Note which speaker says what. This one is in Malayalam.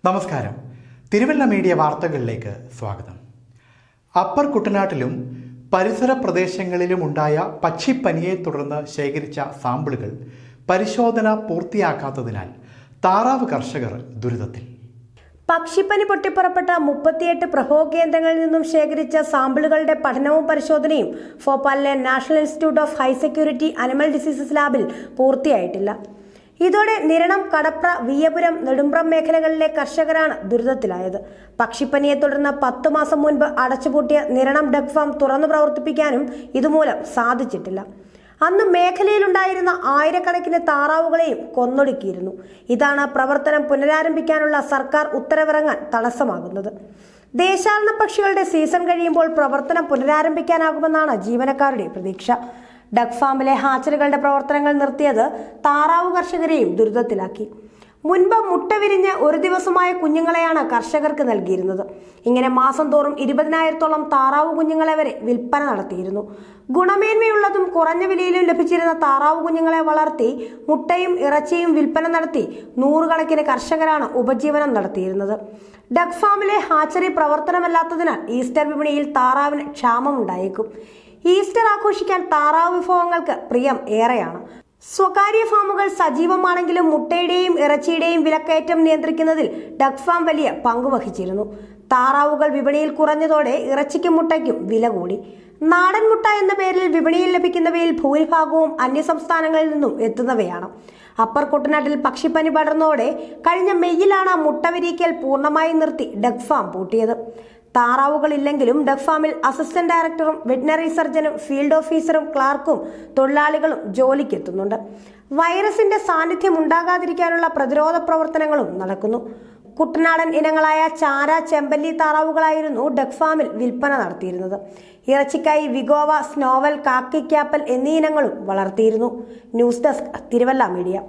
Speaker 1: നമസ്കാരം. തിരുവല്ല മീഡിയ വാർത്തകളിലേക്ക് സ്വാഗതം. അപ്പർ കുട്ടനാട്ടിലും പരിസര പ്രദേശങ്ങളിലും ഉണ്ടായ പക്ഷിപ്പനിയെ തുടർന്ന് ശേഖരിച്ച സാമ്പിളുകൾ പരിശോധന പൂർത്തിയാക്കാത്തതിനാൽ താറാവ് കർഷകർ ദുരിതത്തിൽ.
Speaker 2: പക്ഷിപ്പനി പൊട്ടിപ്പുറപ്പെട്ട 38 പ്രഭവ കേന്ദ്രങ്ങളിൽ നിന്നും ശേഖരിച്ച സാമ്പിളുകളുടെ പഠനവും പരിശോധനയും ഭോപ്പാലിലെ national institute of high security animal diseases ലാബിൽ പൂർത്തിയായിട്ടില്ല. ഇതോടെ നിരണം, കടപ്ര, വിയ്യപുരം, നെടുമ്പ്രം മേഖലകളിലെ കർഷകരാണ് ദുരിതത്തിലായത്. പക്ഷിപ്പനിയെ തുടർന്ന് 10 മാസം മുൻപ് അടച്ചുപൂട്ടിയ നിരണം ഡക്ക് ഫാം തുറന്നു പ്രവർത്തിപ്പിക്കാനും ഇതുമൂലം സാധിച്ചിട്ടില്ല. അന്ന് മേഖലയിലുണ്ടായിരുന്ന ആയിരക്കണക്കിന് താറാവുകളെയും കൊന്നൊടുക്കിയിരുന്നു. ഇതാണ് പ്രവർത്തനം പുനരാരംഭിക്കാനുള്ള സർക്കാർ ഉത്തരവിറങ്ങാൻ തടസ്സമാകുന്നത്. ദേശാടന പക്ഷികളുടെ സീസൺ കഴിയുമ്പോൾ പ്രവർത്തനം പുനരാരംഭിക്കാനാകുമെന്നാണ് ജീവനക്കാരുടെ പ്രതീക്ഷ. ഡക്ക് ഫാമിലെ ഹാച്ചറികളുടെ പ്രവർത്തനങ്ങൾ നിർത്തിയത് താറാവ് കർഷകരെയും ദുരിതത്തിലാക്കി. മുൻപ് മുട്ട വിരിഞ്ഞ് ഒരു ദിവസമായ കുഞ്ഞുങ്ങളെയാണ് കർഷകർക്ക് നൽകിയിരുന്നത്. ഇങ്ങനെ മാസം തോറും 20,000-ഓളം താറാവ് കുഞ്ഞുങ്ങളെ വരെ വിൽപ്പന നടത്തിയിരുന്നു. ഗുണമേന്മയുള്ളതും കുറഞ്ഞ വിലയിലും ലഭിച്ചിരുന്ന താറാവ് കുഞ്ഞുങ്ങളെ വളർത്തി മുട്ടയും ഇറച്ചിയും വിൽപ്പന നടത്തി നൂറുകണക്കിന് കർഷകരാണ് ഉപജീവനം നടത്തിയിരുന്നത്. ഡക്ക് ഫാമിലെ ഹാച്ചറി പ്രവർത്തനമല്ലാത്തതിനാൽ ഈസ്റ്റർ വിപണിയിൽ താറാവിന് ക്ഷാമമുണ്ടായേക്കും. ഈസ്റ്റർ ആഘോഷിക്കാൻ താറാവ് വിഭവങ്ങൾക്ക് പ്രിയം ഏറെയാണ്. സ്വകാര്യ ഫാമുകൾ സജീവമാണെങ്കിലും മുട്ടയുടെയും ഇറച്ചിയുടെയും വിലക്കയറ്റം നിയന്ത്രിക്കുന്നതിൽ ഡക്ക് ഫാം വലിയ പങ്കുവഹിച്ചിരുന്നു. താറാവുകൾ വിപണിയിൽ കുറഞ്ഞതോടെ ഇറച്ചിക്കും മുട്ടയ്ക്കും വില കൂടി. നാടൻ മുട്ട എന്ന പേരിൽ വിപണിയിൽ ലഭിക്കുന്നവയിൽ ഭൂരിഭാഗവും അന്യസംസ്ഥാനങ്ങളിൽ നിന്നും എത്തുന്നവയാണ്. അപ്പർ കുട്ടനാട്ടിൽ പക്ഷിപ്പനി പടർന്നതോടെ കഴിഞ്ഞ മെയ്യിലാണ് മുട്ട വിരിയിക്കൽ പൂർണ്ണമായും നിർത്തി ഡക്ക് ഫാം പൂട്ടിയത്. താറാവുകളില്ലെങ്കിലും ഡക്ക് ഫാമിൽ അസിസ്റ്റന്റ് ഡയറക്ടറും വെറ്റിനറി സർജനും ഫീൽഡ് ഓഫീസറും ക്ലാർക്കും തൊഴിലാളികളും ജോലിക്കെത്തുന്നുണ്ട്. വൈറസിന്റെ സാന്നിധ്യം ഉണ്ടാകാതിരിക്കാനുള്ള പ്രതിരോധ പ്രവർത്തനങ്ങളും നടക്കുന്നു. കുട്ടനാടൻ ഇനങ്ങളായ ചാര, ചെമ്പല്ലി താറാവുകളായിരുന്നു ഡക്ക് ഫാമിൽ വിൽപ്പന നടത്തിയിരുന്നത്. ഇറച്ചിക്കായി വിഗോവ, സ്നോവൽ, കാക്കിക്യാപ്പൽ എന്നീ ഇനങ്ങളും വളർത്തിയിരുന്നു. News desk, Thiruvalla media.